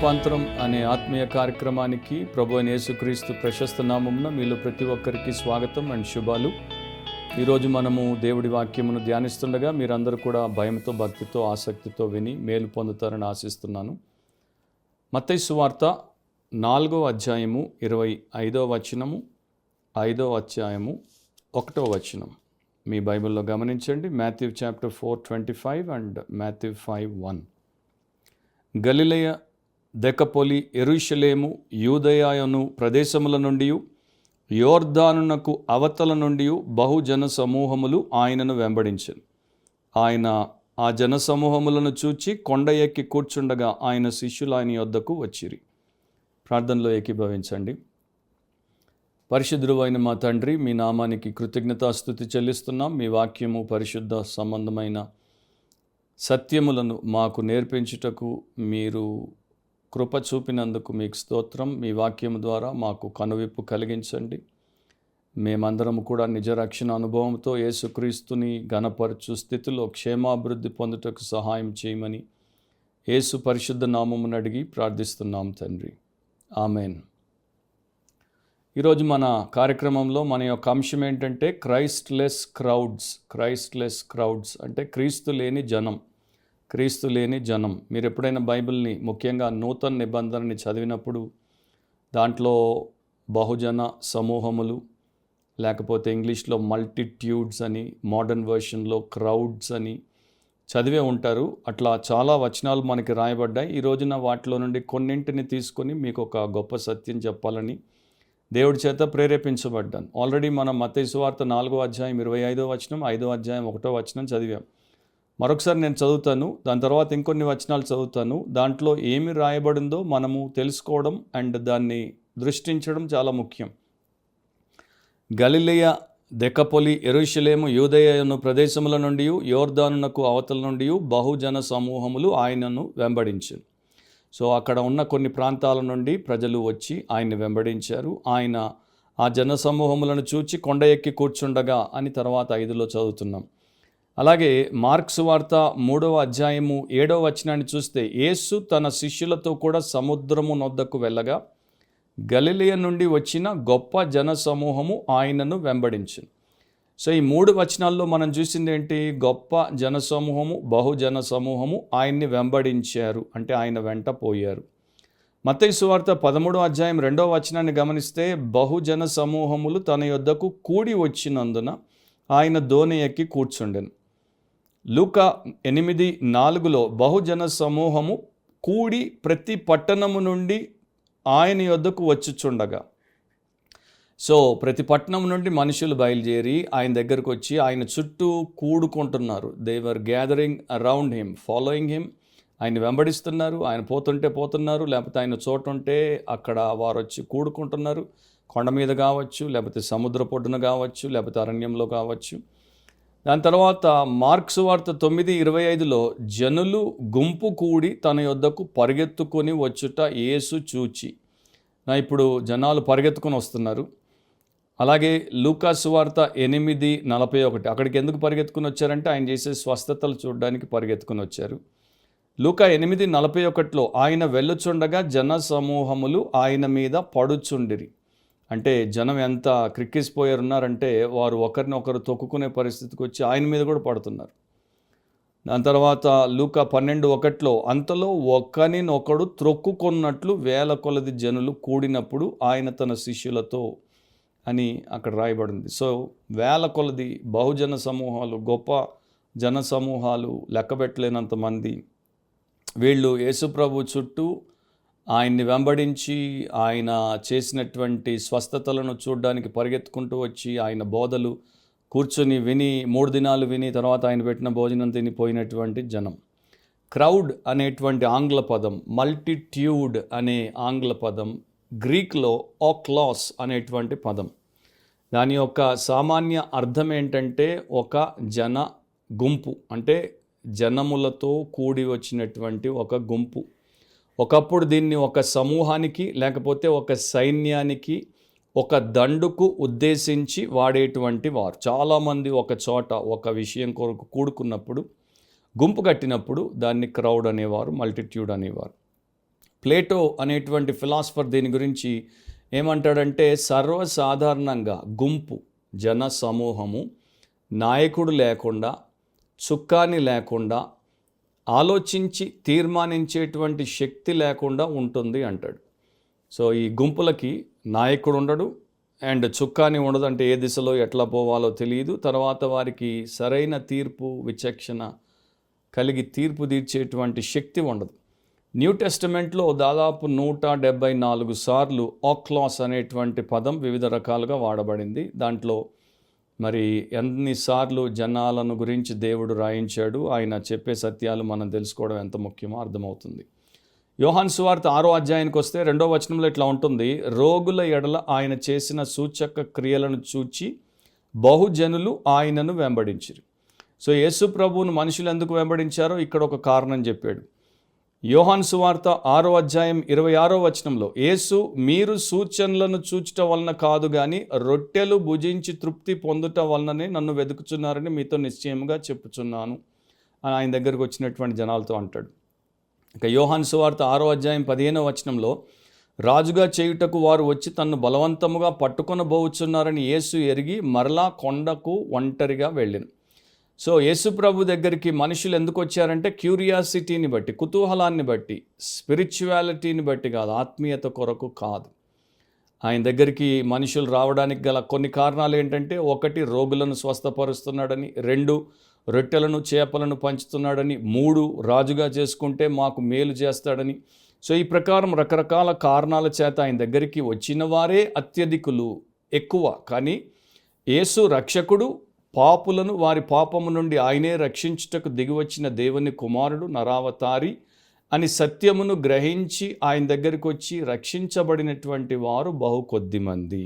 రూపాంతరం అనే ఆత్మీయ కార్యక్రమానికి ప్రభు అయిన యేసుక్రీస్తు ప్రశస్త నామమున మీలో ప్రతి ఒక్కరికి స్వాగతం అండ్ శుభాలు. ఈరోజు మనము దేవుడి వాక్యమును ధ్యానిస్తుండగా మీరందరూ కూడా భయంతో, భక్తితో, ఆసక్తితో విని మేలు పొందుతారని ఆశిస్తున్నాను. మత్తయి సువార్త 4వ అధ్యాయము 25వ వచనము, 5వ అధ్యాయము 1వ వచనం మీ బైబిల్లో గమనించండి. Matthew chapter 4:25 and Matthew 5:1. గలిలయ, దెకపొలి, యెరూషలేము, యూదయను ప్రదేశముల నుండి, యోర్దానునకు అవతల నుండి బహుజన సమూహములు ఆయనను వెంబడించెను. ఆయన ఆ జన సమూహములను చూచి కొండ ఎక్కి కూర్చుండగా ఆయన శిష్యులు ఆయన యొద్దకు వచ్చిరి. ప్రార్థనలో ఏకీభవించండి. పరిశుద్ధుడు అయిన మా తండ్రి, మీ నామానికి కృతజ్ఞతాస్తుతి చెల్లిస్తున్నాం. మీ వాక్యము పరిశుద్ధ సంబంధమైన సత్యములను మాకు నేర్పించుటకు మీరు కృప చూపినందుకు మీకు స్తోత్రం. మీ వాక్యము ద్వారా మాకు కనువిప్పు కలిగించండి. మేమందరము కూడా నిజ రక్షణ అనుభవంతో యేసుక్రీస్తుని ఘనపరచు స్థితిలో క్షేమాభివృద్ధి పొందుటకు సహాయం చేయమని యేసు పరిశుద్ధ నామమును అడిగి ప్రార్థిస్తున్నాం తండ్రి. ఆమెన్. ఈరోజు మన కార్యక్రమంలో మన యొక్క అంశం ఏంటంటే క్రైస్ట్లెస్ క్రౌడ్స్ అంటే క్రీస్తు లేని జనం. క్రీస్తు లేని జనం. మీరు ఎప్పుడైనా బైబిల్ని, ముఖ్యంగా నూతన నిబంధనని చదివినప్పుడు దాంట్లో బహుజన సమూహములు, లేకపోతే ఇంగ్లీష్లో మల్టిట్యూడ్స్ అని, మోడర్న్ వర్షన్లో క్రౌడ్స్ అని చదివే ఉంటారు. అట్లా చాలా వచనాలు మనకి రాయబడ్డాయి. ఈ రోజున వాటిలో నుండి కొన్నింటిని తీసుకొని మీకు ఒక గొప్ప సత్యం చెప్పాలని దేవుడి చేత ప్రేరేపించబడ్డాను. ఆల్రెడీ మనం మత్తయి సువార్త 4వ అధ్యాయం 25వ వచనం, 5వ అధ్యాయం 1వ వచనం చదివాం. మరొకసారి నేను చదువుతాను, దాని తర్వాత ఇంకొన్ని వచనాలు చదువుతాను. దాంట్లో ఏమి రాయబడిందో మనము తెలుసుకోవడం అండ్ దాన్ని దృష్టించడం చాలా ముఖ్యం. గలిలయ, దెకపొలి, యెరూషలేము, యూదయను ప్రదేశముల నుండి, యోర్దానునకు అవతల నుండి బహుజన సమూహములు ఆయనను వెంబడించారు. సో అక్కడ ఉన్న కొన్ని ప్రాంతాల నుండి ప్రజలు వచ్చి ఆయన్ని వెంబడించారు. ఆయన ఆ జన సమూహములను చూచి కొండ ఎక్కి కూర్చుండగా అని తర్వాత 5లో చదువుతున్నాం. అలాగే మార్కు సువార్త 3వ అధ్యాయము 7వ వచనాన్ని చూస్తే, యేసు తన శిష్యులతో కూడా సముద్రము నొద్దకు వెళ్ళగా గలిలయ నుండి వచ్చిన గొప్ప జన సమూహము ఆయనను వెంబడించును. సో ఈ 3 వచనాల్లో మనం చూసింది ఏంటి? గొప్ప జన సమూహము, బహుజన సమూహము ఆయన్ని వెంబడించారు, అంటే ఆయన వెంట పోయారు. మత్తయి సువార్త 13వ అధ్యాయం 2వ వచనాన్ని గమనిస్తే, బహుజన సమూహములు తన యొద్దకు కూడి వచ్చినందున ఆయన దోణి ఎక్కి కూర్చుండెను. లూకా 8:4లో బహుజన సమూహము కూడి ప్రతి పట్టణము నుండి ఆయన యొద్దకు వచ్చుచుండగా. సో ప్రతి పట్టణం నుండి మనుషులు బయలుదేరి ఆయన దగ్గరకు వచ్చి ఆయన చుట్టూ కూడుకుంటున్నారు. They were gathering around him, following him. ఆయన వెంబడిస్తున్నారు. ఆయన పోతున్నారు, లేకపోతే ఆయన చోటుంటే అక్కడ వారు వచ్చి కూడుకుంటున్నారు. కొండ మీద కావచ్చు, లేకపోతే సముద్ర పొడ్డున కావచ్చు, లేకపోతే అరణ్యంలో కావచ్చు. దాని తర్వాత మార్కు సువార్త 9:25లో జనులు గుంపు కూడి తన యొద్దకు పరిగెత్తుకొని వచ్చుట యేసు చూచి. ఇప్పుడు జనాలు పరిగెత్తుకొని వస్తున్నారు. అలాగే లూకా సువార్త 8:41 అక్కడికి ఎందుకు పరిగెత్తుకుని వచ్చారంటే ఆయన చేసే స్వస్థతలు చూడడానికి పరిగెత్తుకుని వచ్చారు. లూకా 8:41లో ఆయన వెళ్ళుచుండగా జన సమూహములు ఆయన మీద పడుచుండిరి. అంటే జనం ఎంత క్రిక్కిసిపోయారున్నారంటే వారు ఒకరినొకరు తొక్కుకునే పరిస్థితికి వచ్చి ఆయన మీద కూడా పడుతున్నారు. దాని తర్వాత లూకా 12:1లో అంతలో ఒకరినొకడు త్రొక్కుకున్నట్లు వేల కొలది జనులు కూడినప్పుడు ఆయన తన శిష్యులతో అని అక్కడ రాయబడింది. సో వేల కొలది బహుజన సమూహాలు, గొప్ప జన సమూహాలు, లెక్కబెట్టలేనంత మంది వీళ్ళు యేసుప్రభు చుట్టూ ఆయన్ని వెంబడించి ఆయన చేసినటువంటి స్వస్థతలను చూడడానికి పరిగెత్తుకుంటూ వచ్చి ఆయన బోధలు కూర్చొని విని 3 దినాలు విని తర్వాత ఆయన పెట్టిన భోజనం తినిపోయినటువంటి జనం. క్రౌడ్ అనేటువంటి ఆంగ్ల పదం, మల్టిట్యూడ్ అనే ఆంగ్ల పదం గ్రీక్లో ఓక్లాస్ అనేటువంటి పదం. దాని యొక్క సామాన్య అర్థం ఏంటంటే ఒక జన గుంపు, అంటే జనములతో కూడి వచ్చినటువంటి ఒక గుంపు. ఒకప్పుడు దీన్ని ఒక సమూహానికి లేకపోతే ఒక సైన్యానికి, ఒక దండుకు ఉద్దేశించి వాడేటువంటి వారు. చాలామంది ఒక చోట ఒక విషయం కొరకు కూడుకున్నప్పుడు, గుంపు కట్టినప్పుడు దాన్ని క్రౌడ్ అనేవారు, మల్టిట్యూడ్ అనేవారు. ప్లేటో అనేటువంటి ఫిలాసఫర్ దీని గురించి ఏమంటాడంటే, సర్వసాధారణంగా గుంపు, జన సమూహము నాయకుడు లేకుండా, చుక్కాని లేకుండా, ఆలోచించి తీర్మానించేటువంటి శక్తి లేకుండా ఉంటుంది అంటాడు. సో ఈ గుంపులకి నాయకుడు ఉండడు అండ్ చుక్కాని ఉండదు, అంటే ఏ దిశలో ఎట్లా పోవాలో తెలియదు. తర్వాత వారికి సరైన తీర్పు విచక్షణ కలిగి తీర్పు తీర్చేటువంటి శక్తి ఉండదు. న్యూ టెస్టమెంట్లో దాదాపు 174 సార్లు ఆక్లాస్ అనేటువంటి పదం వివిధ రకాలుగా వాడబడింది. దాంట్లో మరి ఎన్నిసార్లు జనాలను గురించి దేవుడు రాయించాడు, ఆయన చెప్పే సత్యాలు మనం తెలుసుకోవడం ఎంత ముఖ్యమో అర్థమవుతుంది. యోహాను సువార్త 6వ అధ్యాయానికి వస్తే 2వ వచనంలో ఇట్లా ఉంటుంది, రోగుల ఎడల ఆయన చేసిన సూచక క్రియలను చూచి బహుజనులు ఆయనను వెంబడించిరి. సో యేసు ప్రభువును మనుషులు ఎందుకు వెంబడించారో ఇక్కడ ఒక కారణం చెప్పాడు. యోహాను సువార్త 6వ అధ్యాయం 26వ వచనంలో, యేసు మీరు సూచనలను చూచట వలన కాదు కానీ రొట్టెలు భుజించి తృప్తి పొందుట వలననే నన్ను వెతుకుచున్నారని మీతో నిశ్చయముగా చెప్పుచున్నాను అని ఆయన దగ్గరకు వచ్చినటువంటి జనాలతో అంటాడు. ఇక యోహాను సువార్త 6వ అధ్యాయం 15వ వచనంలో, రాజుగా చేయుటకు వారు వచ్చి తన్ను బలవంతముగా పట్టుకొనబోచున్నారని యేసు ఎరిగి మరలా కొండకు ఒంటరిగా వెళ్ళెను. సో యేసు ప్రభు దగ్గరికి మనుషులు ఎందుకు వచ్చారంటే క్యూరియాసిటీని బట్టి, కుతూహలాన్ని బట్టి, స్పిరిచువాలిటీని బట్టి కాదు, ఆత్మీయత కొరకు కాదు. ఆయన దగ్గరికి మనుషులు రావడానికి గల కొన్ని కారణాలు ఏంటంటే, 1 రోగులను స్వస్థపరుస్తున్నాడని, 2 రొట్టెలను చేపలను పంచుతున్నాడని, 3 రాజుగా చేసుకుంటే మాకు మేలు చేస్తాడని. సో ఈ ప్రకారం రకరకాల కారణాల చేత ఆయన దగ్గరికి వచ్చిన వారే అత్యధికులు, ఎక్కువ. కానీ యేసు రక్షకుడు, పాపులను వారి పాపము నుండి ఆయనే రక్షించుటకు దిగివచ్చిన దేవుని కుమారుడు, నరావతారి అని సత్యమును గ్రహించి ఆయన దగ్గరికి వచ్చి రక్షించబడినటువంటి వారు బహు కొద్దిమంది.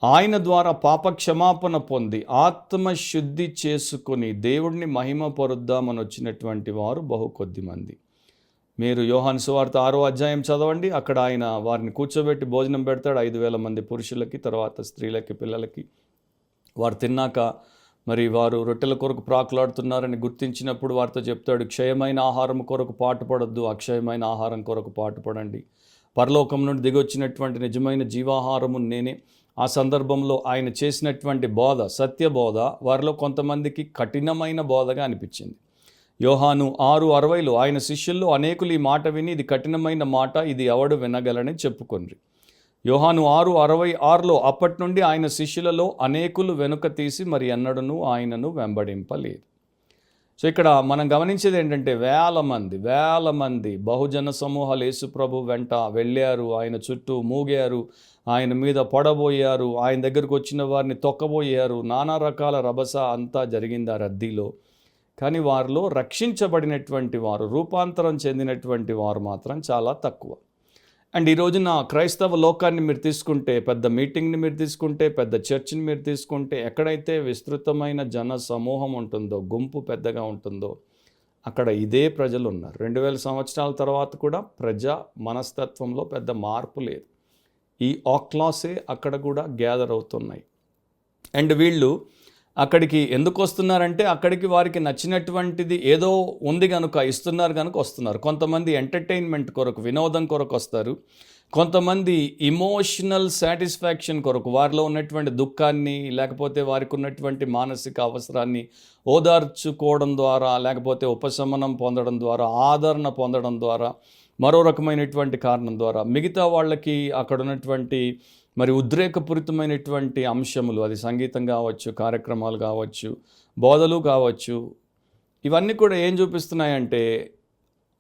ఆయన ద్వారా పాప క్షమాపణ పొంది ఆత్మశుద్ధి చేసుకొని దేవుడిని మహిమపరుద్దామని వచ్చినటువంటి వారు బహు కొద్దిమంది. మీరు యోహాను సువార్త 6వ అధ్యాయం చదవండి, అక్కడ ఆయన వారిని కూర్చోబెట్టి భోజనం పెడతాడు. 5,000 మంది పురుషులకి, తర్వాత స్త్రీలకి, పిల్లలకి. వారు తిన్నాక మరి వారు రొట్టెల కొరకు ప్రాకులాడుతున్నారని గుర్తించినప్పుడు వారితో చెప్తాడు, క్షయమైన ఆహారం కొరకు పాటుపడొద్దు, అక్షయమైన ఆహారం కొరకు పాటుపడండి. పరలోకం నుండి దిగొచ్చినటువంటి నిజమైన జీవాహారము నేనే. ఆ సందర్భంలో ఆయన చేసినటువంటి బోధ, సత్యబోధ వారిలో కొంతమందికి కఠినమైన బోధగా అనిపించింది. యోహాను 6:60లో ఆయన శిష్యుల్లో అనేకులు ఈ మాట విని, ఇది కఠినమైన మాట, ఇది ఎవడు వినగలని చెప్పుకొండ్రి. యోహాను 6:66లో అప్పటి నుండి ఆయన శిష్యులలో అనేకులు వెనుక తీసి మరి ఎన్నడూ ఆయనను వెంబడింపలేదు. సో ఇక్కడ మనం గమనించేది ఏంటంటే, వేల మంది బహుజన సమూహాలు యేసు ప్రభు వెంట వెళ్ళారు, ఆయన చుట్టూ మూగారు, ఆయన మీద పడబోయారు, ఆయన దగ్గరకు వచ్చిన వారిని తొక్కబోయారు, నానా రకాల రభస అంతా జరిగింది ఆ రద్దీలో. కానీ వారిలో రక్షించబడినటువంటి వారు, రూపాంతరం చెందినటువంటి వారు మాత్రం చాలా తక్కువ. అండ్ ఈ రోజున క్రైస్తవ లోకాన్ని మీరు తీసుకుంటే, పెద్ద మీటింగ్ని మీరు తీసుకుంటే, పెద్ద చర్చిని మీరు తీసుకుంటే, ఎక్కడైతే విస్తృతమైన జన సమూహం ఉంటుందో, గుంపు పెద్దగా ఉంటుందో, అక్కడ ఇదే ప్రజలు ఉన్నారు. 2000 సంవత్సరాల తర్వాత కూడా ప్రజా మనస్తత్వంలో పెద్ద మార్పు లేదు. ఈ ఆక్లాసే అక్కడ కూడా గ్యాదర్ అవుతున్నాయి. అండ్ వీళ్ళు అక్కడికి ఎందుకు వస్తున్నారంటే, అక్కడికి వారికి నచ్చినటువంటిది ఏదో ఉంది కనుక ఇస్తున్నారు కనుక వస్తున్నారు. కొంతమంది ఎంటర్టైన్మెంట్ కొరకు, వినోదం కొరకు వస్తారు. కొంతమంది ఇమోషనల్ సాటిస్ఫాక్షన్ కొరకు, వారిలో ఉన్నటువంటి దుఃఖాన్ని, లేకపోతే వారికి ఉన్నటువంటి మానసిక అవసరాన్ని ఓదార్చుకోవడం ద్వారా, లేకపోతే ఉపశమనం పొందడం ద్వారా, ఆదరణ పొందడం ద్వారా, మరో రకమైనటువంటి కారణం ద్వారా, మిగతా వాళ్ళకి అక్కడ ఉన్నటువంటి మరి ఉద్రేకపూరితమైనటువంటి అంశములు, అది సంగీతం కావచ్చు, కార్యక్రమాలు కావచ్చు, బోధలు కావచ్చు, ఇవన్నీ కూడా ఏం చూపిస్తున్నాయంటే,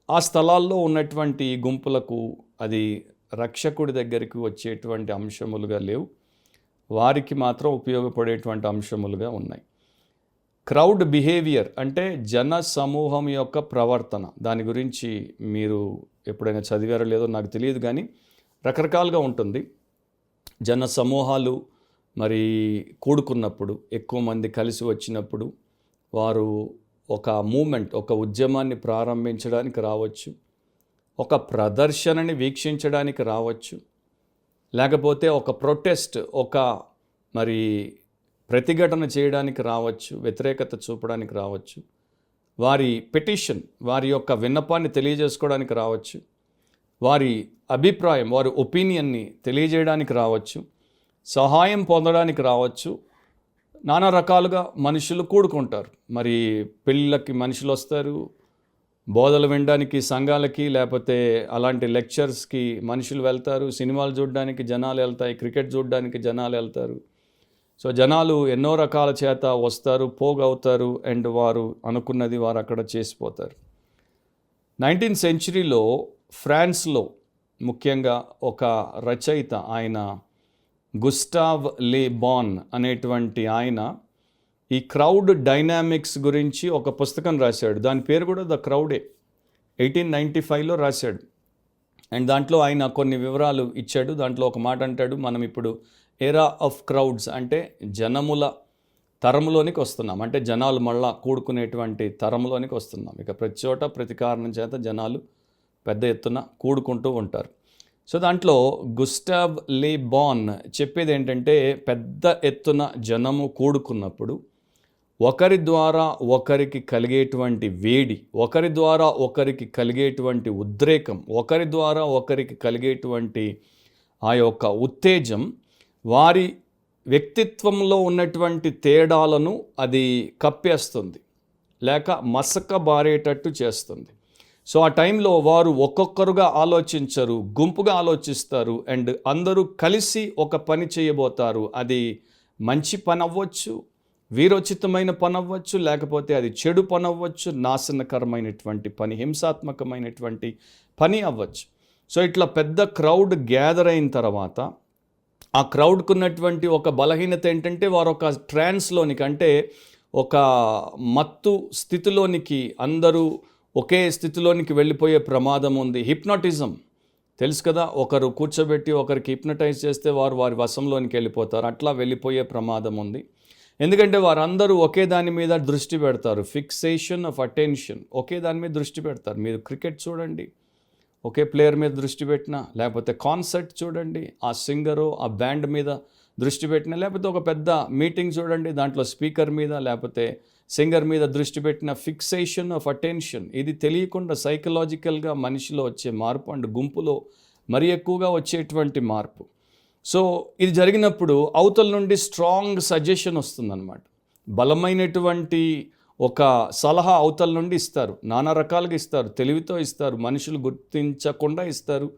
ఆ స్థలాల్లో ఉన్నటువంటి గుంపులకు అది రక్షకుడి దగ్గరికి వచ్చేటువంటి అంశములుగా లేవు, వారికి మాత్రం ఉపయోగపడేటువంటి అంశములుగా ఉన్నాయి. క్రౌడ్ బిహేవియర్ అంటే జన సమూహం యొక్క ప్రవర్తన. దాని గురించి మీరు ఎప్పుడైనా చదివారో లేదో నాకు తెలియదు, కానీ రకరకాలుగా ఉంటుంది. జన సమూహాలు మరి కూడుకున్నప్పుడు, ఎక్కువ మంది కలిసి వచ్చినప్పుడు, వారు ఒక మూమెంట్, ఒక ఉద్యమాన్ని ప్రారంభించడానికి రావచ్చు, ఒక ప్రదర్శనని వీక్షించడానికి రావచ్చు, లేకపోతే ఒక ప్రొటెస్ట్, ఒక మరి ప్రతిఘటన చేయడానికి రావచ్చు, వ్యతిరేకత చూపడానికి రావచ్చు, వారి పిటిషన్, వారి యొక్క విన్నపాన్ని తెలియజేసుకోవడానికి రావచ్చు, వారి అభిప్రాయం, వారి ఒపీనియన్ని తెలియజేయడానికి రావచ్చు, సహాయం పొందడానికి రావచ్చు. నానా రకాలుగా మనుషులు కూడుకుంటారు. మరి పెళ్ళిళ్ళకి మనుషులు వస్తారు, బోధలు వినడానికి సంఘాలకి, లేకపోతే అలాంటి లెక్చర్స్కి మనుషులు వెళ్తారు, సినిమాలు చూడడానికి జనాలు వెళ్తాయి, క్రికెట్ చూడడానికి జనాలు వెళ్తారు. సో జనాలు ఎన్నో రకాల చేత వస్తారు, పోగవుతారు, అండ్ వారు అనుకున్నది వారు అక్కడ చేసిపోతారు. 19th సెంచరీలో ఫ్రాన్స్లో ముఖ్యంగా ఒక రచయిత, ఆయన గుస్టావ్ లే బాన్ అనేటువంటి ఆయన ఈ క్రౌడ్ డైనామిక్స్ గురించి ఒక పుస్తకం రాశాడు. దాని పేరు కూడా ద క్రౌడే. 1895లో రాశాడు. అండ్ దాంట్లో ఆయన కొన్ని వివరాలు ఇచ్చాడు. దాంట్లో ఒక మాట అంటాడు, మనం ఇప్పుడు ఎరా ఆఫ్ క్రౌడ్స్ అంటే జనముల తరంలోనికి వస్తున్నాం, అంటే జనాలు మళ్ళా కూడుకునేటువంటి తరంలోనికి వస్తున్నాం. ఇక ప్రతి చోట ప్రతి కారణం చేత జనాలు పెద్ద ఎత్తున కూడుకుంటూ ఉంటారు. సో దాంట్లో గుస్టావ్ లే బాన్ చెప్పేది ఏంటంటే, పెద్ద ఎత్తున జనము కూడుకున్నప్పుడు ఒకరి ద్వారా ఒకరికి కలిగేటువంటి వేడి, ఒకరి ద్వారా ఒకరికి కలిగేటువంటి ఉద్రేకం, ఒకరి ద్వారా ఒకరికి కలిగేటువంటి ఆ యొక్క ఉత్తేజం వారి వ్యక్తిత్వంలో ఉన్నటువంటి తేడాలను అది కప్పేస్తుంది, లేక మసక బారేటట్టు చేస్తుంది. సో ఆ టైంలో వారు ఒక్కొక్కరుగా ఆలోచించరు, గుంపుగా ఆలోచిస్తారు, అండ్ అందరూ కలిసి ఒక పని చేయబోతారు. అది మంచి పని అవ్వచ్చు, వీరోచితమైన పని అవ్వచ్చు, లేకపోతే అది చెడు పని అవ్వచ్చు, నాశనకరమైనటువంటి పని, హింసాత్మకమైనటువంటి పని అవ్వచ్చు. సో ఇట్లా పెద్ద క్రౌడ్ గ్యాదర్ అయిన తర్వాత ఆ క్రౌడ్కు ఉన్నటువంటి ఒక బలహీనత ఏంటంటే, వారు ఒక ట్రాన్స్లోనికి, అంటే ఒక మత్తు స్థితిలోనికి, అందరూ ఒకే స్థితిలోనికి వెళ్ళిపోయే ప్రమాదం ఉంది. హిప్నాటిజం తెలుసు కదా, ఒకరు కూర్చోబెట్టి ఒకరికి హిప్నటైజ్ చేస్తే వారు వారి వశంలోనికి వెళ్ళిపోతారు. అట్లా వెళ్ళిపోయే ప్రమాదం ఉంది. ఎందుకంటే వారందరూ ఒకే దాని మీద దృష్టి పెడతారు. ఫిక్సేషన్ ఆఫ్ అటెన్షన్, ఒకే దాని మీద దృష్టి పెడతారు. మీరు క్రికెట్ చూడండి, ఒకే ప్లేయర్ మీద దృష్టి పెట్టినా, లేకపోతే కాన్సర్ట్ చూడండి, ఆ సింగరు ఆ బ్యాండ్ మీద దృష్టి పెట్టినా, లేకపోతే ఒక పెద్ద మీటింగ్ చూడండి, దాంట్లో స్పీకర్ మీద లేకపోతే సింగర్ మీద దృష్టి పెట్టిన, ఫిక్సేషన్ ఆఫ్ అటెన్షన్. ఇది తెలియకుండా సైకలాజికల్గా మనిషిలో వచ్చే మార్పు, అండ్ గుంపులో మరి ఎక్కువగా వచ్చేటువంటి మార్పు. సో ఇది జరిగినప్పుడు అవతల నుండి స్ట్రాంగ్ సజెషన్ వస్తుందన్నమాట. బలమైనటువంటి ఒక సలహా అవతల నుండి ఇస్తారు, నానా రకాలుగా ఇస్తారు, తెలివితో ఇస్తారు, మనుషులు గుర్తించకుండా ఇస్తారు.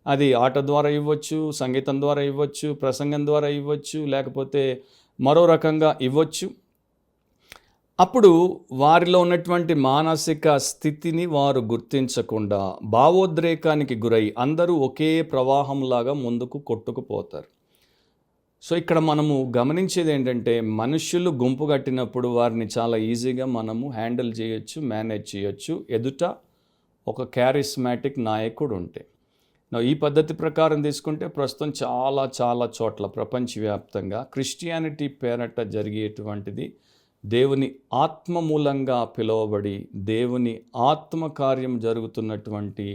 అది ఆట ద్వారా ఇవ్వచ్చు, సంగీతం ద్వారా ఇవ్వచ్చు, ప్రసంగం ద్వారా ఇవ్వచ్చు, లేకపోతే మరో రకంగా ఇవ్వచ్చు. అప్పుడు వారిలో ఉన్నటువంటి మానసిక స్థితిని వారు గుర్తించకుండా భావోద్రేకానికి గురై అందరూ ఒకే ప్రవాహంలాగా ముందుకు కొట్టుకుపోతారు. సో ఇక్కడ మనము గమనించేది ఏంటంటే, మనుషులు గుంపు కట్టినప్పుడు వారిని చాలా ఈజీగా మనము హ్యాండిల్ చేయొచ్చు, మేనేజ్ చేయొచ్చు, ఎదుట ఒక క్యారిస్మాటిక్ నాయకుడు ఉంటే. ఈ పద్ధతి ప్రకారం తీసుకుంటే ప్రస్తుతం చాలా చోట్ల ప్రపంచవ్యాప్తంగా క్రిస్టియానిటీ పేరట జరిగేటువంటిది దేవుని ఆత్మ మూలంగా పిలువబడి దేవుని ఆత్మకార్యం జరుగుతున్నటువంటి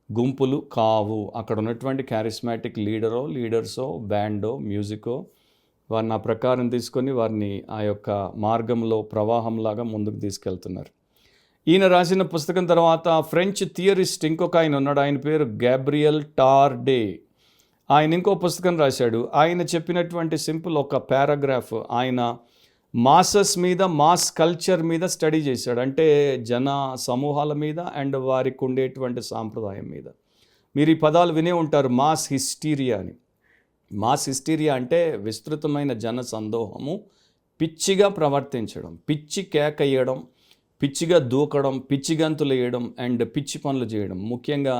గుంపులు కావు. అక్కడ ఉన్నటువంటి క్యారిస్మాటిక్ లీడర్సో బ్యాండో మ్యూజికో వారిని ఆ ప్రకారం తీసుకొని వారిని ఆ యొక్క మార్గంలో ప్రవాహంలాగా ముందుకు తీసుకెళ్తున్నారు. ఈయన రాసిన పుస్తకం తర్వాత ఫ్రెంచ్ థియరిస్ట్ ఇంకొక ఆయన ఉన్నాడు, ఆయన పేరు గ్యాబ్రియల్ టార్డే. ఆయన ఇంకో పుస్తకం రాశాడు. ఆయన చెప్పినటువంటి సింపుల్ ఒక పారాగ్రాఫ్, ఆయన మాసెస్ మీద, మాస్ కల్చర్ మీద స్టడీ చేశాడు. అంటే జన సమూహాల మీద అండ్ వారికి ఉండేటువంటి సాంప్రదాయం మీద. మీరు ఈ పదాలు వినే ఉంటారు, మాస్ హిస్టీరియా అని. మాస్ హిస్టీరియా అంటే విస్తృతమైన జన సందోహము పిచ్చిగా ప్రవర్తించడం, పిచ్చి కేకయ్యడం, పిచ్చిగా దూకడం, పిచ్చి గంతులు వేయడం అండ్ పిచ్చి పనులు చేయడం. ముఖ్యంగా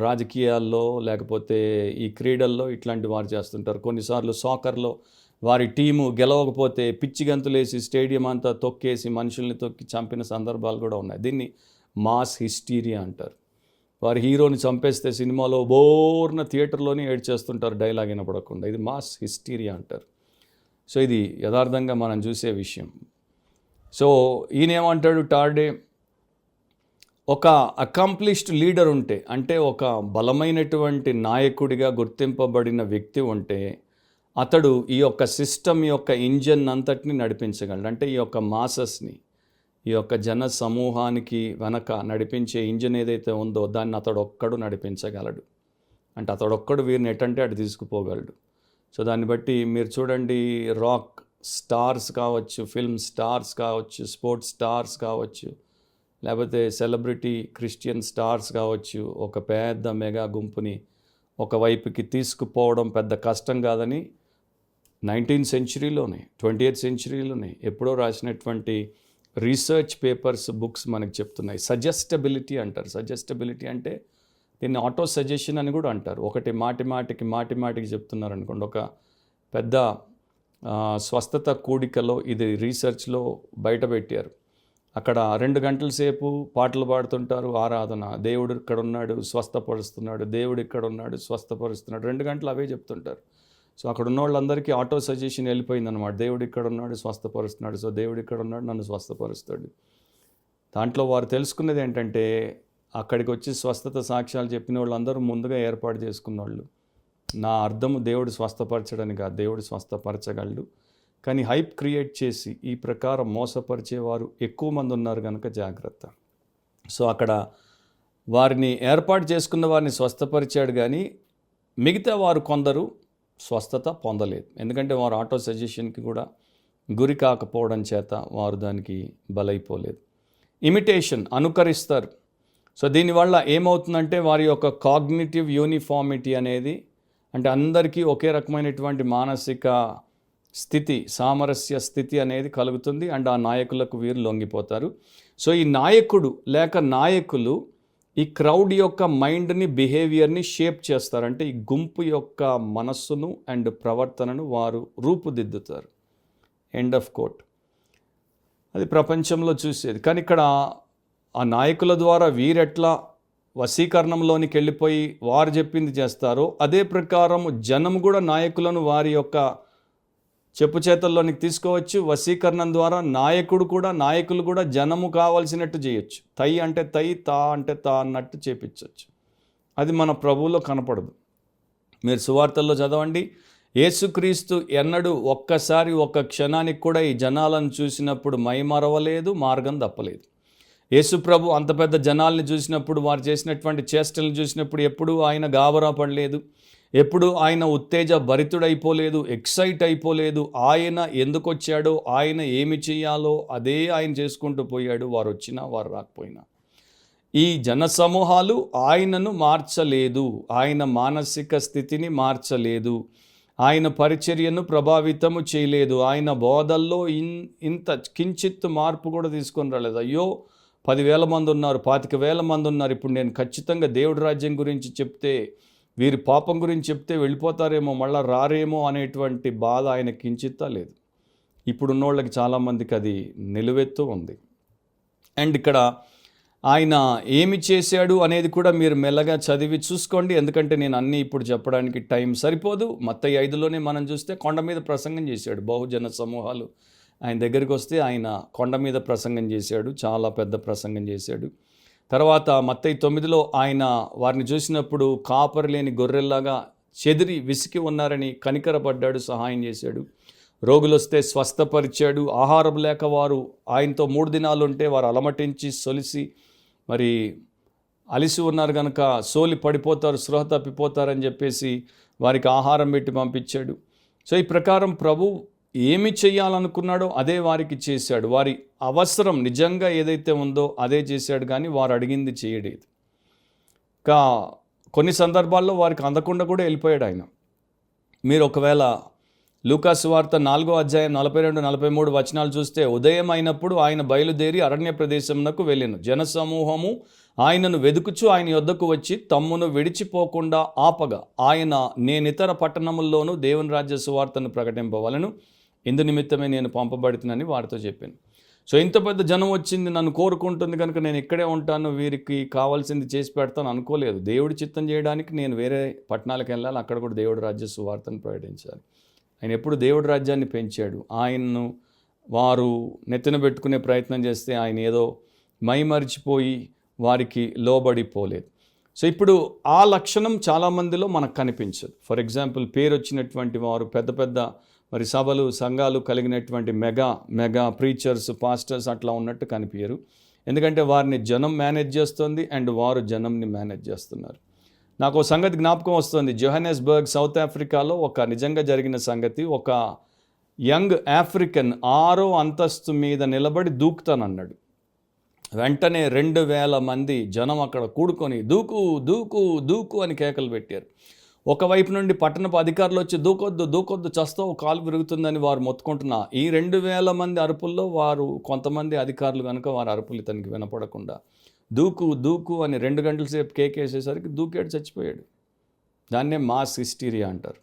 రాజకీయాల్లో లేకపోతే ఈ క్రీడల్లో ఇట్లాంటి వారు చేస్తుంటారు. కొన్నిసార్లు సాకర్లో వారి టీము గెలవకపోతే పిచ్చి గంతులేసి స్టేడియం అంతా తొక్కేసి మనుషుల్ని తొక్కి చంపిన సందర్భాలు కూడా ఉన్నాయి. దీన్ని మాస్ హిస్టీరియా అంటారు. వారి హీరోని చంపేస్తే సినిమాలో బోర్న థియేటర్లోనే ఏడ్చేస్తుంటారు డైలాగ్ వినపడకుండా. ఇది మాస్ హిస్టీరియా అంటారు. సో ఇది యథార్థంగా మనం చూసే విషయం. సో ఈయనేమంటాడు టార్డే, ఒక అకాంప్లిష్డ్ లీడర్ ఉంటే, అంటే ఒక బలమైనటువంటి నాయకుడిగా గుర్తింపబడిన వ్యక్తి ఉంటే అతడు ఈ యొక్క సిస్టమ్ యొక్క ఇంజన్ అంతటిని నడిపించగలడు. అంటే ఈ యొక్క మాసెస్ని, ఈ యొక్క జన సమూహానికి వెనక నడిపించే ఇంజిన్ ఏదైతే ఉందో దాన్ని అతడు ఒక్కడు నడిపించగలడు. అంటే అతడు ఒక్కడు వీరిని ఎటంటే అటు తీసుకుపోగలడు. సో దాన్ని బట్టి మీరు చూడండి, రాక్ స్టార్స్ కావచ్చు, ఫిల్మ్ స్టార్స్ కావచ్చు, స్పోర్ట్స్ స్టార్స్ కావచ్చు, లేకపోతే సెలబ్రిటీ క్రిస్టియన్ స్టార్స్ కావచ్చు, ఒక పెద్ద మెగా గుంపుని ఒకవైపుకి తీసుకుపోవడం పెద్ద కష్టం కాదని 19th సెంచరీలోనే 20th సెంచరీలోనే ఎప్పుడో రాసినటువంటి రీసెర్చ్ పేపర్స్, బుక్స్ మనకు చెప్తున్నాయి. సజెస్టబిలిటీ అంటారు. సజెస్టబిలిటీ అంటే దీన్ని ఆటో సజెషన్ అని కూడా అంటారు. ఒకటి మాటికి చెప్తున్నారు అనుకోండి. ఒక పెద్ద స్వస్థత కూడికలో ఇది రీసెర్చ్లో బయటపెట్టారు. అక్కడ 2 గంటల సేపు పాటలు పాడుతుంటారు, ఆరాధన, దేవుడు ఇక్కడ ఉన్నాడు స్వస్థపరుస్తున్నాడు, దేవుడు ఇక్కడ ఉన్నాడు స్వస్థపరుస్తున్నాడు, 2 గంటలు అవే చెప్తుంటారు. సో అక్కడ ఉన్న వాళ్ళందరికీ ఆటో సజెషన్ వెళ్ళిపోయిందనమాట. దేవుడు ఇక్కడ ఉన్నాడు స్వస్థపరుస్తున్నాడు, సో దేవుడు ఇక్కడ ఉన్నాడు నన్ను స్వస్థపరుస్తాడు. దాంట్లో వారు తెలుసుకున్నది ఏంటంటే, అక్కడికి వచ్చి స్వస్థత సాక్ష్యాలు చెప్పిన వాళ్ళందరూ ముందుగా ఏర్పాటు చేసుకున్న వాళ్ళు. నా అర్థము దేవుడు స్వస్థపరచడని కాదు, దేవుడు స్వస్థపరచగలడు. కానీ హైప్ క్రియేట్ చేసి ఈ ప్రకారం మోసపరిచేవారు ఎక్కువ మంది ఉన్నారు కనుక జాగ్రత్త. సో అక్కడ వారిని ఏర్పాటు చేసుకున్న వారిని స్వస్థపరిచాడు, కానీ మిగతా వారు కొందరు స్వస్థత పొందలేదు. ఎందుకంటే వారు ఆటో సజెషన్కి కూడా గురి కాకపోవడం చేత వారు దానికి బలైపోలేదు. ఇమిటేషన్, అనుకరిస్తారు. సో దీనివల్ల ఏమవుతుందంటే వారి యొక్క కాగ్నిటివ్ యూనిఫార్మిటీ అనేది, అంటే అందరికీ ఒకే రకమైనటువంటి మానసిక స్థితి, సామరస్య స్థితి అనేది కలుగుతుంది. అండ్ ఆ నాయకులకు వీరు లొంగిపోతారు. సో ఈ నాయకుడు లేక నాయకులు ఈ క్రౌడ్ యొక్క మైండ్ని, బిహేవియర్ని షేప్ చేస్తారు. అంటే ఈ గుంపు యొక్క మనస్సును అండ్ ప్రవర్తనను వారు రూపుదిద్దుతారు. End of coat. అది ప్రపంచంలో చూసేది. కానీ ఇక్కడ ఆ నాయకుల ద్వారా వీరెట్లా వశీకరణంలోనికి వెళ్ళిపోయి వారు చెప్పింది చేస్తారో, అదే ప్రకారం జనం కూడా నాయకులను వారి యొక్క చెప్పు చేతల్లోనికి తీసుకోవచ్చు. వశీకరణం ద్వారా నాయకులు కూడా జనము కావాల్సినట్టు చేయొచ్చు. తై అంటే తై, తా అంటే తా అన్నట్టు చేపించవచ్చు. అది మన ప్రభువులో కనపడదు. మీరు సువార్తల్లో చదవండి, యేసుక్రీస్తు ఎన్నడూ ఒక్కసారి ఒక్క క్షణానికి కూడా ఈ జనాలను చూసినప్పుడు మైమరవలేదు, మార్గం తప్పలేదు. యేసు ప్రభు అంత పెద్ద జనాల్ని చూసినప్పుడు, వారు చేసినటువంటి చేష్టలను చూసినప్పుడు ఎప్పుడూ ఆయన గాబరా పడలేదు, ఎప్పుడు ఆయన ఉత్తేజ భరితుడైపోలేదు, ఎక్సైట్ అయిపోలేదు. ఆయన ఎందుకు వచ్చాడో, ఆయన ఏమి చేయాలో అదే ఆయన చేసుకుంటూ పోయాడు, వారు వచ్చినా వారు రాకపోయినా. ఈ జన సమూహాలు ఆయనను మార్చలేదు, ఆయన మానసిక స్థితిని మార్చలేదు, ఆయన పరిచర్యను ప్రభావితము చేయలేదు, ఆయన బోధల్లో ఇంత కించిత్ మార్పు కూడా తీసుకొని రాలేదు. అయ్యో 10,000 మంది ఉన్నారు, 25,000 మంది ఉన్నారు, ఇప్పుడు నేను ఖచ్చితంగా దేవుడి రాజ్యం గురించి చెప్తే, వీరి పాపం గురించి చెప్తే వెళ్ళిపోతారేమో, మళ్ళీ రారేమో అనేటువంటి బాధ ఆయన కించిత్తా లేదు. ఇప్పుడున్న వాళ్ళకి చాలామందికి అది నిలువెత్తు ఉంది. అండ్ ఇక్కడ ఆయన ఏమి చేశాడు అనేది కూడా మీరు మెల్లగా చదివి చూసుకోండి. ఎందుకంటే నేను అన్నీ ఇప్పుడు చెప్పడానికి టైం సరిపోదు. మత్తయి 5లోనే మనం చూస్తే కొండ మీద ప్రసంగం చేశాడు. బహుజన సమూహాలు ఆయన దగ్గరికి వస్తే ఆయన కొండ మీద ప్రసంగం చేశాడు, చాలా పెద్ద ప్రసంగం చేశాడు. తర్వాత మత్తయి 9లో ఆయన వారిని చూసినప్పుడు కాపరి లేని గొర్రెల్లాగా చెదిరి విసికి ఉన్నారని కనికరపడ్డాడు, సహాయం చేశాడు. రోగులు వస్తే స్వస్థపరిచాడు. ఆహారం లేక వారు ఆయనతో 3 దినాలు ఉంటే వారు అలమటించి సొలిసి మరి అలిసి ఉన్నారు కనుక సోలి పడిపోతారు, స్పృహ తప్పిపోతారని చెప్పేసి వారికి ఆహారం పెట్టి పంపించాడు. సో ఈ ప్రకారం ప్రభు ఏమి చేయాలనుకున్నాడో అదే వారికి చేశాడు. వారి అవసరం నిజంగా ఏదైతే ఉందో అదే చేశాడు, కానీ వారు అడిగింది చేయలేదు. కొన్ని సందర్భాల్లో వారికి అందకుండా కూడా వెళ్ళిపోయాడు ఆయన. మీరు ఒకవేళ లూకాసు వార్త 4వ అధ్యాయం 42-43 వచనాలు చూస్తే, ఉదయం అయినప్పుడు ఆయన బయలుదేరి అరణ్య ప్రదేశమునకు వెళ్ళెను. జనసమూహము ఆయనను వెదుకుచు ఆయన యొద్దకు వచ్చి తమ్మును విడిచిపోకుండా ఆపగా, ఆయన నేనితర పట్టణముల్లోనూ దేవుని రాజ్య సువార్తను ప్రకటింపవలను, ఇందు నిమిత్తమే నేను పంపబడుతున్నానని వారితో చెప్పాను. సో ఇంత పెద్ద జనం వచ్చింది, నన్ను కోరుకుంటుంది కనుక నేను ఇక్కడే ఉంటాను, వీరికి కావాల్సింది చేసి పెడతాను అనుకోలేదు. దేవుడి చిత్తం చేయడానికి నేను వేరే పట్టణాలకు వెళ్ళాలి, అక్కడ కూడా దేవుడి రాజ్య సువార్తను ప్రకటించాలి. ఆయన ఎప్పుడు దేవుడి రాజ్యాన్ని పెంచాడు. ఆయన్ను వారు నెత్తిన పెట్టుకునే ప్రయత్నం చేస్తే ఆయన ఏదో మైమరిచిపోయి వారికి లోబడిపోలేదు. సో ఇప్పుడు ఆ లక్షణం చాలామందిలో మనకు కనిపించదు. ఫర్ ఎగ్జాంపుల్, పేరు వచ్చినటువంటి వారు, పెద్ద పెద్ద మరి సభలు సంఘాలు కలిగినటువంటి మెగా ప్రీచర్స్ పాస్టర్స్ అట్లా ఉన్నట్టు కనిపించరు. ఎందుకంటే వారిని జనం మేనేజ్ చేస్తుంది అండ్ వారు జనంని మేనేజ్ చేస్తున్నారు. నాకు సంగతి జ్ఞాపకం వస్తుంది. జోహానెస్బర్గ్ సౌత్ ఆఫ్రికాలో ఒక నిజంగా జరిగిన సంగతి. ఒక యంగ్ ఆఫ్రికన్ 6వ అంతస్తు మీద నిలబడి దూకుతానన్నాడు. వెంటనే 2000 మంది జనం అక్కడ కూడుకొని దూకు దూకు దూకు అని కేకలు పెట్టారు. ఒకవైపు నుండి పట్టణపు అధికారులు వచ్చి దూకొద్దు చస్తావు, కాలు విరుగుతుందని వారు మొత్తుకుంటున్నా. ఈ 2000 మంది అరుపుల్లో వారు కొంతమంది అధికారులు కనుక వారి అరుపులు ఇతనికి వినపడకుండా దూకు అని 2 గంటల సేపు కేకేసేసరికి దూకాడు, చచ్చిపోయాడు. దాన్నే మాస్ హిస్టీరియా అంటారు.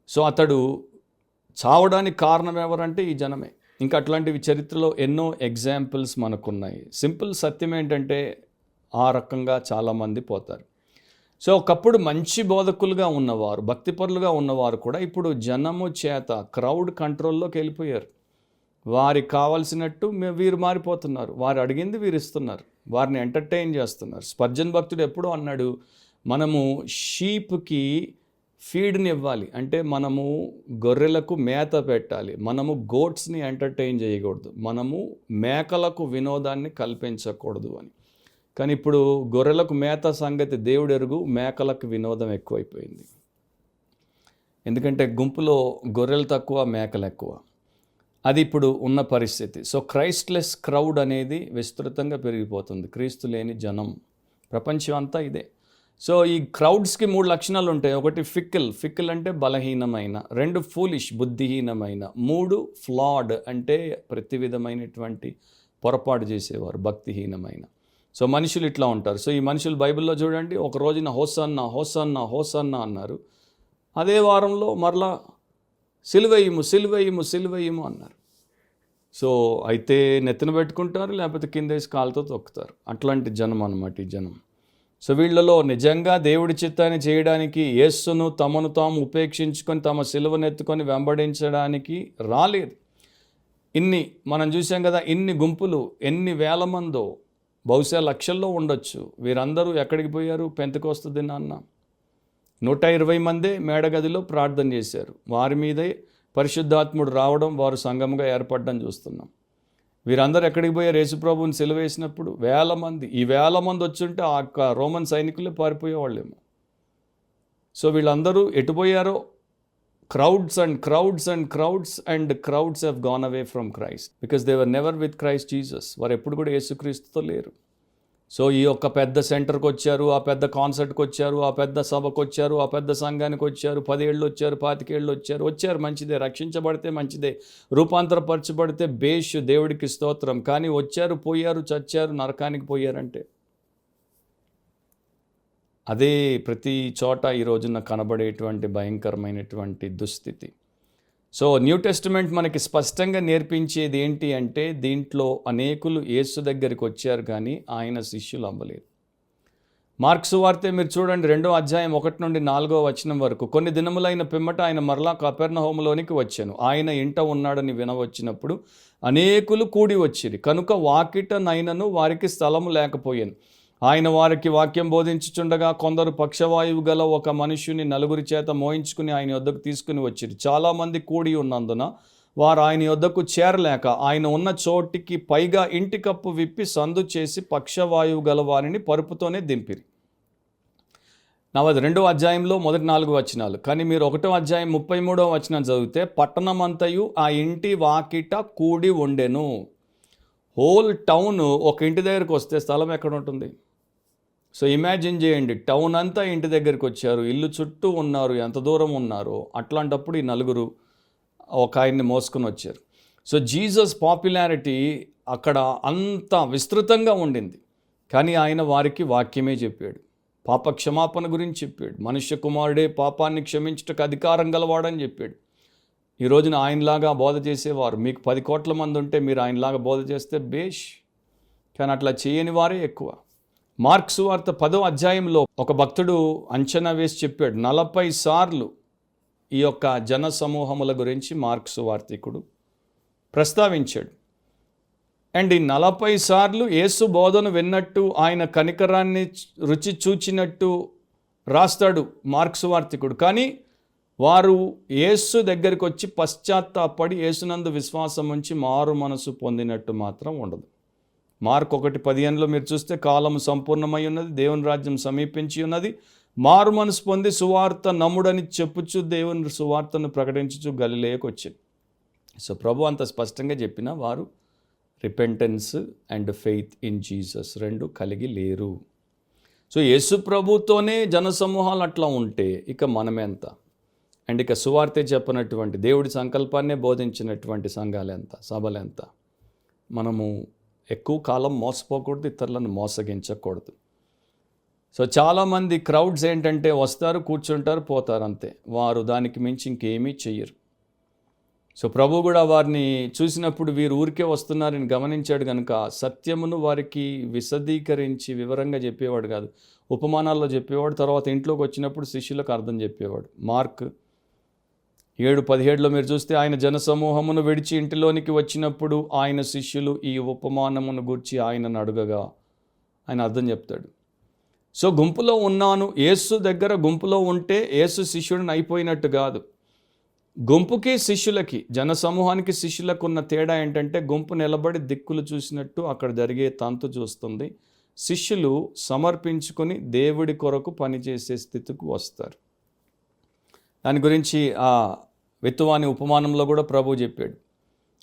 సో అతడు చావడానికి కారణం ఎవరంటే ఈ జనమే. ఇంకా అట్లాంటివి చరిత్రలో ఎన్నో ఎగ్జాంపుల్స్ మనకున్నాయి. సింపుల్ సత్యం ఏంటంటే ఆ రకంగా చాలామంది పోతారు. సో ఒకప్పుడు మంచి బోధకులుగా ఉన్నవారు, భక్తిపరులుగా ఉన్నవారు కూడా ఇప్పుడు జనము చేత క్రౌడ్ కంట్రోల్లోకి వెళ్ళిపోయారు. వారికి కావాల్సినట్టు వీరు మారిపోతున్నారు. వారు అడిగింది వీరు ఇస్తున్నారు. వారిని ఎంటర్టైన్ చేస్తున్నారు. స్పర్జన్ భక్తుడు ఎప్పుడో అన్నాడు, మనము షీప్కి ఫీడ్ని ఇవ్వాలి, అంటే మనము గొర్రెలకు మేత పెట్టాలి. మనము గోట్స్ని ఎంటర్టైన్ చేయకూడదు, మనము మేకలకు వినోదాన్ని కల్పించకూడదు అని. కానీ ఇప్పుడు గొర్రెలకు మేత సంగతి దేవుడు ఎరుగు, మేకలకు వినోదం ఎక్కువైపోయింది. ఎందుకంటే గుంపులో గొర్రెలు తక్కువ, మేకలు ఎక్కువ. అది ఇప్పుడు ఉన్న పరిస్థితి. సో క్రైస్ట్లెస్ క్రౌడ్ అనేది విస్తృతంగా పెరిగిపోతుంది. క్రీస్తు లేని జనం, ప్రపంచం అంతా ఇదే. సో ఈ క్రౌడ్స్కి 3 లక్షణాలు ఉంటాయి. 1 ఫిక్కిల్ అంటే బలహీనమైన, 2 ఫూలిష్ బుద్ధిహీనమైన, 3 ఫ్లాడ్ అంటే ప్రతి విధమైనటువంటి పొరపాటు చేసేవారు, భక్తిహీనమైన. సో మనుషులు ఇట్లా ఉంటారు. సో ఈ మనుషులు బైబిల్లో చూడండి, ఒక రోజున హోసన్నా హోసన్నా హోసన్నా అన్నారు. అదే వారంలో మరలా సిలువేయము అన్నారు. సో అయితే నెత్తిన పెట్టుకుంటారు, లేకపోతే కిందేసి కాలుతో తొక్కుతారు. అట్లాంటి జనం అన్నమాట ఈ జనం. సో వీళ్ళలో నిజంగా దేవుడి చిత్తాన్ని చేయడానికి, యేసును తమను తాము ఉపేక్షించుకొని తమ సిలువనెత్తుకొని వెంబడించడానికి రాలేదు. మనం చూసాం కదా, ఇన్ని గుంపులు, ఎన్ని వేల మందో, బహుశా లక్షల్లో ఉండొచ్చు. వీరందరూ ఎక్కడికి పోయారు? పెంతెకోస్తు దినాన్న 120 మందే మేడగదిలో ప్రార్థన చేశారు. వారి మీదే పరిశుద్ధాత్ముడు రావడం, వారు సంఘముగా ఏర్పడడం చూస్తున్నాం. వీరందరూ ఎక్కడికి పోయారు? యేసుప్రభువుని సిలువేసినప్పుడు 1000 మంది. ఈ 1000 మంది వచ్చుంటే ఆ రోమన్ సైనికులే పారిపోయేవాళ్ళేమో. సో వీళ్ళందరూ ఎటుపోయారో, crowds have gone away from Christ because they were never with Christ Jesus. వారు ఎప్పుడు కూడా యేసుక్రీస్తుతో లేరు. సో ఈ యొక్క పెద్ద సెంటర్కి వచ్చారు, ఆ పెద్ద కాన్సర్ట్కి వచ్చారు, ఆ పెద్ద సభకు వచ్చారు, ఆ పెద్ద సంఘానికి వచ్చారు, 10 ఏళ్ళు వచ్చారు, 25 ఏళ్ళు వచ్చారు, మంచిదే, రక్షించబడితే మంచిదే, రూపాంతరపరచబడితే బేష్, దేవుడికి స్తోత్రం. కానీ వచ్చారు, పోయారు, చచ్చారు, నరకానికి పోయారంటే అదే ప్రతి చోట ఈ రోజున కనబడేటువంటి భయంకరమైనటువంటి దుస్థితి. సో న్యూ టెస్టిమెంట్ మనకి స్పష్టంగా నేర్పించేది ఏంటి అంటే, దీంట్లో అనేకులు యేసు దగ్గరికి వచ్చారు కానీ ఆయన శిష్యులు అవ్వలేదు. మార్కు సువార్త మీరు చూడండి, 2వ అధ్యాయం 1 నుండి 4వ వచనం వరకు. కొన్ని దినములైన పిమ్మట ఆయన మరలా కపెర్నహూములోనికి వచ్చాను. ఆయన ఇంట ఉన్నాడని వినవచ్చినప్పుడు అనేకులు కూడి వచ్చిరి, కనుక వాకిటనైనను వారికి స్థలము లేకపోయాను. ఆయన వారికి వాక్యం బోధించుచుండగా కొందరు పక్షవాయువు గల ఒక మనుష్యుని 4 చేత మోయించుకుని ఆయన యొద్దకు తీసుకుని వచ్చిరి. చాలామంది కూడి ఉన్నందున వారు ఆయన యొద్దకు చేరలేక ఆయన ఉన్న చోటికి పైగా ఇంటి కప్పు విప్పి సందు చేసి పక్షవాయువు గల వారిని పరుపుతోనే దింపిరి. నవది 2వ అధ్యాయంలో మొదటి 4 వచనాలు. కానీ మీరు 1వ అధ్యాయం 33వ వచనం చదివితే, పట్టణమంతయు ఆ ఇంటి వాకిట కూడి ఉండెను. హోల్ టౌన్ ఒక ఇంటి దగ్గరికి వస్తే స్థలం ఎక్కడ ఉంటుంది? సో ఇమాజిన్ చేయండి, టౌన్ అంతా ఇంటి దగ్గరికి వచ్చారు, ఇల్లు చుట్టూ ఉన్నారు, ఎంత దూరం ఉన్నారో. అట్లాంటప్పుడు ఈ 4 ఒక ఆయన్ని మోసుకొని వచ్చారు. సో జీసస్ పాపులారిటీ అక్కడ అంత విస్తృతంగా ఉండింది. కానీ ఆయన వారికి వాక్యమే చెప్పాడు, పాప క్షమాపణ గురించి చెప్పాడు, మనుష్య కుమారుడే పాపాన్ని క్షమించుటకు అధికారం గలవాడని చెప్పాడు. ఈ రోజున ఆయనలాగా బోధ చేసేవారు మీకు 10 కోట్ల మంది ఉంటే మీరు ఆయనలాగా బోధ చేస్తే బేష్. కానీ అట్లా చేయని వారే ఎక్కువ. మార్కు సువార్త 10వ అధ్యాయంలో ఒక భక్తుడు అంచనా వేసి చెప్పాడు, 40 సార్లు ఈ యొక్క జన సమూహముల గురించి మార్కు సువార్తికుడు ప్రస్తావించాడు. అండ్ ఈ 40 సార్లు యేసు బోధను విన్నట్టు, ఆయన కనికరాన్ని రుచి చూచినట్టు రాస్తాడు మార్కు సువార్తికుడు. కానీ వారు యేసు దగ్గరికి వచ్చి పశ్చాత్తాపడి యేసునందు విశ్వాసం ఉంచి మారు మనసు పొందినట్టు మాత్రం ఉండదు. మార్కు 1:15 మీరు చూస్తే, కాలం సంపూర్ణమై ఉన్నది, దేవుని రాజ్యం సమీపించి ఉన్నది, మారు మనసు పొంది సువార్త నమ్ముడని చెప్పుచు దేవుని సువార్తను ప్రకటించుచు గలిలయకు వచ్చింది. సో ప్రభు అంత స్పష్టంగా చెప్పిన వారు repentance and faith in Jesus రెండు కలిగి లేరు. సో యేసు ప్రభుతోనే జనసమూహాలు అట్లా ఉంటే ఇక మనమెంత? అండ్ ఇక సువార్తే చెప్పినటువంటి, దేవుడి సంకల్పాన్నే బోధించినటువంటి సంఘాలు ఎంత, సభలు ఎంత? మనము ఎక్కువ కాలం మోసపోకూడదు, ఇతరులను మోసగించకూడదు. సో చాలామంది క్రౌడ్స్ ఏంటంటే వస్తారు, కూర్చుంటారు, పోతారు, అంతే. వారు దానికి మించి ఇంకేమీ చెయ్యరు. సో ప్రభు కూడా వారిని చూసినప్పుడు వీరు ఊరికే వస్తున్నారని గమనించాడు కనుక సత్యమును వారికి విశదీకరించి వివరంగా చెప్పేవాడు కాదు, ఉపమానాల్లో చెప్పేవాడు. తర్వాత ఇంట్లోకి వచ్చినప్పుడు శిష్యులకు అర్థం చెప్పేవాడు. మార్క్ 7:17 మీరు చూస్తే, ఆయన జనసమూహమును విడిచి ఇంటిలోనికి వచ్చినప్పుడు ఆయన శిష్యులు ఈ ఉపమానమును గూర్చి ఆయనను అడుగగా ఆయన అర్థం చెప్తాడు. సో గుంపులో ఉన్నాను, యేసు దగ్గర గుంపులో ఉంటే యేసు శిష్యుడిని అయిపోయినట్టు కాదు. గుంపుకి శిష్యులకి, జనసమూహానికి శిష్యులకు ఉన్న తేడా ఏంటంటే, గుంపు నిలబడి దిక్కులు చూసినట్టు అక్కడ జరిగే తంతు చూస్తుంది. శిష్యులు సమర్పించుకొని దేవుడి కొరకు పనిచేసే స్థితికి వస్తారు. దాని గురించి ఆ విత్తువాని ఉపమానంలో కూడా ప్రభు చెప్పాడు.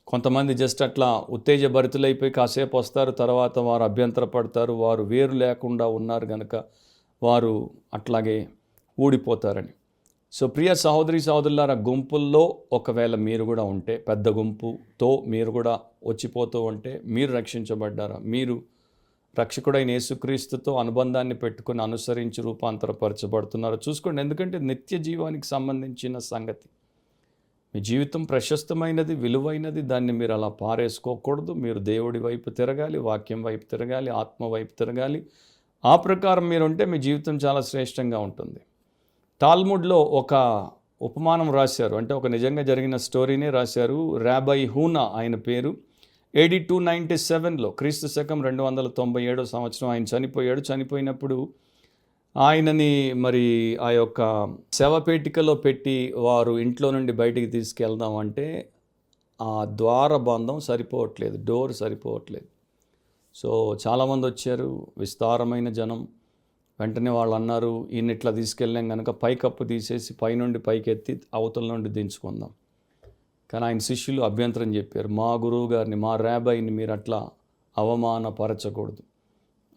కొంతమంది జస్ట్ అట్లా ఉత్తేజభరితులైపోయి కాసేపు వస్తారు, తర్వాత వారు అభ్యంతరపడతారు, వారు వేరు లేకుండా ఉన్నారు కనుక వారు అట్లాగే ఊడిపోతారని. సో ప్రియ సహోదరి సహోదరులారా, గుంపుల్లో ఒకవేళ మీరు కూడా ఉంటే, పెద్ద గుంపుతో మీరు కూడా వచ్చిపోతూ ఉంటే, మీరు రక్షించబడ్డారా? మీరు రక్షకుడైన యేసుక్రీస్తుతో అనుబంధాన్ని పెట్టుకుని అనుసరించి రూపాంతరపరచబడుతున్నారో చూసుకోండి. ఎందుకంటే నిత్య జీవానికి సంబంధించిన సంగతి. మీ జీవితం ప్రశస్తమైనది, విలువైనది. దాన్ని మీరు అలా పారేసుకోకూడదు. మీరు దేవుడి వైపు తిరగాలి, వాక్యం వైపు తిరగాలి, ఆత్మ వైపు తిరగాలి. ఆ ప్రకారం మీరు ఉంటే మీ జీవితం చాలా శ్రేష్టంగా ఉంటుంది. తాల్ముడ్లో ఒక ఉపమానం రాశారు, అంటే ఒక నిజంగా జరిగిన స్టోరీనే రాశారు. రాబై హూనా ఆయన పేరు. AD 297లో, క్రీస్తు శకం 297 సంవత్సరం ఆయన చనిపోయాడు. చనిపోయినప్పుడు ఆయనని మరి ఆ యొక్క శవపేటికలో పెట్టి వారు ఇంట్లో నుండి బయటికి తీసుకెళ్దాం అంటే ఆ ద్వారబంధం సరిపోవట్లేదు, డోర్ సరిపోవట్లేదు. సో చాలామంది వచ్చారు, విస్తారమైన జనం. వెంటనే వాళ్ళు అన్నారు, ఈయన ఇట్లా తీసుకెళ్ళాం కనుక పైకప్పు తీసేసి పైనుండి పైకెత్తి అవతల నుండి దించుకుందాం. కానీ ఆయన శిష్యులు అభ్యంతరం చెప్పారు, మా గురువు గారిని, మా రాబైని మీరు అట్లా అవమానపరచకూడదు,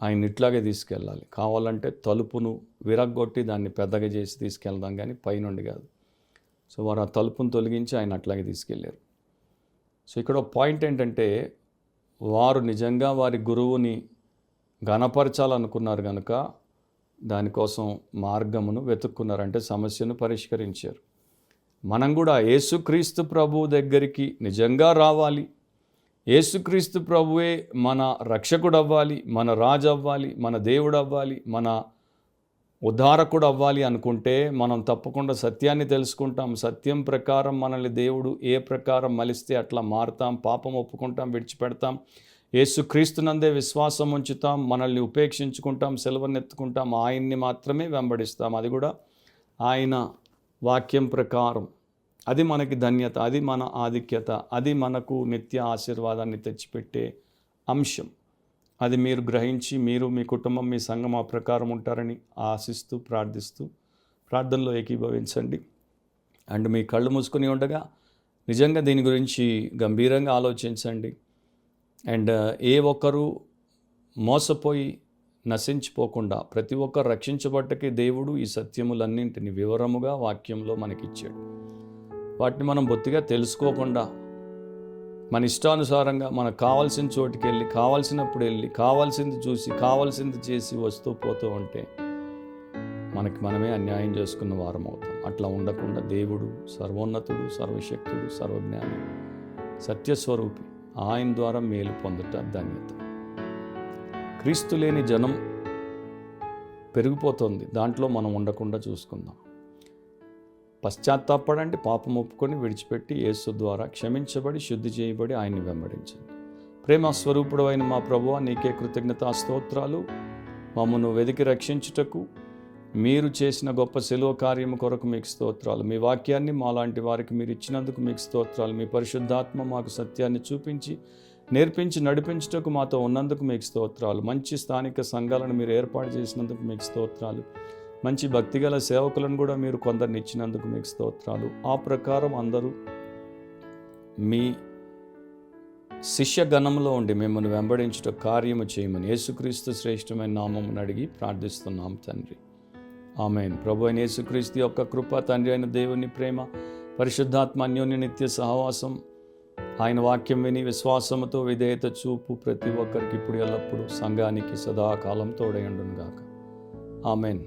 ఆయన ఇట్లాగే తీసుకెళ్ళాలి. కావాలంటే తలుపును విరగ్గొట్టి దాన్ని పెద్దగా చేసి తీసుకెళ్దాం, కానీ పైనుండి కాదు. సో వారు ఆ తలుపును తొలగించి ఆయన అట్లాగే తీసుకెళ్ళారు. సో ఇక్కడ ఒక పాయింట్ ఏంటంటే, వారు నిజంగా వారి గురువుని ఘనపరచాలనుకున్నారు కనుక దానికోసం మార్గమును వెతుక్కున్నారు, అంటే సమస్యను పరిష్కరించారు. మనం కూడా యేసుక్రీస్తు ప్రభువు దగ్గరికి నిజంగా రావాలి. యేసుక్రీస్తు ప్రభువే మన రక్షకుడు అవ్వాలి, మన రాజు అవ్వాలి, మన దేవుడు అవ్వాలి, మన ఉద్ధారకుడు అవ్వాలి అనుకుంటే మనం తప్పకుండా సత్యాన్ని తెలుసుకుంటాం. సత్యం ప్రకారం మనల్ని దేవుడు ఏ ప్రకారం మలిస్తే అట్లా మారుతాం. పాపం ఒప్పుకుంటాం, విడిచిపెడతాం. యేసుక్రీస్తునందే విశ్వాసం ఉంచుతాం, మనల్ని ఉపేక్షించుకుంటాం, సెలవునెత్తుకుంటాం, ఆయన్ని మాత్రమే వెంబడిస్తాం. అది కూడా ఆయన వాక్యం ప్రకారం. అది మనకి ధన్యత, అది మన ఆధిక్యత, అది మనకు నిత్య ఆశీర్వాదాన్ని తెచ్చిపెట్టే అంశం. అది మీరు గ్రహించి మీరు, మీ కుటుంబం, మీ సంఘం ఆ ప్రకారం ఉంటారని ఆశిస్తూ ప్రార్థిస్తూ ప్రార్థనలో ఏకీభవించండి. అండ్ మీ కళ్ళు మూసుకొని ఉండగా నిజంగా దీని గురించి గంభీరంగా ఆలోచించండి. అండ్ ఏ ఒక్కరూ మోసపోయి నశించిపోకుండా ప్రతి ఒక్కరు రక్షించబట్టకి దేవుడు ఈ సత్యములన్నింటినీ వివరముగా వాక్యంలో మనకిచ్చాడు. వాటిని మనం బొత్తిగా తెలుసుకోకుండా మన ఇష్టానుసారంగా మనకు కావాల్సిన చోటుకి వెళ్ళి, కావాల్సినప్పుడు వెళ్ళి, కావాల్సింది చూసి, కావాల్సింది చేసి వస్తూ పోతూ ఉంటే మనకి మనమే అన్యాయం చేసుకున్న వారం అవుతాం. అట్లా ఉండకుండా దేవుడు సర్వోన్నతుడు, సర్వశక్తుడు, సర్వజ్ఞాని, సత్యస్వరూపి, ఆయన ద్వారా మేలు పొందుట ధన్యత. క్రీస్తు లేని జనం పెరిగిపోతుంది, దాంట్లో మనం ఉండకుండా చూసుకుందాం. పశ్చాత్తాపడండి, పాపం ఒప్పుకొని విడిచిపెట్టి యేసు ద్వారా క్షమించబడి శుద్ధి చేయబడి ఆయన్ని వెంబడించండి. ప్రేమ స్వరూపుడు అయిన మా ప్రభువా, నీకే కృతజ్ఞతా స్తోత్రాలు. మమ్మను వెదికి రక్షించుటకు మీరు చేసిన గొప్ప సెలవు కార్యము కొరకు మీకు స్తోత్రాలు. మీ వాక్యాన్ని మాలాంటి వారికి మీరు ఇచ్చినందుకు మీకు స్తోత్రాలు. మీ పరిశుద్ధాత్మ మాకు సత్యాన్ని చూపించి నేర్పించి నడిపించుటకు మాతో ఉన్నందుకు మీకు స్తోత్రాలు. మంచి స్థానిక సంఘాలను మీరు ఏర్పాటు చేసినందుకు మీకు స్తోత్రాలు. మంచి భక్తిగల సేవకులను కూడా మీరు కొందరిని ఇచ్చినందుకు మీకు స్తోత్రాలు. ఆ ప్రకారం అందరూ మీ శిష్యగణంలో ఉండి మిమ్మల్ని వెంబడించుట కార్యము చేయమని యేసుక్రీస్తు శ్రేష్టమైన నామమును అడిగి ప్రార్థిస్తున్నాం తండ్రి. ఆమేన్. ప్రభు అయిన యేసుక్రీస్తు యొక్క కృప, తండ్రి అయిన దేవుని ప్రేమ, పరిశుద్ధాత్మ అన్యోన్య నిత్య సహవాసం, ఆయన వాక్యం విని విశ్వాసముతో విధేయత చూపు ప్రతి ఒక్కరికి ఇప్పుడు ఎల్లప్పుడూ సంఘానికి సదాకాలం తోడై ఉండును గాక. ఆమేన్.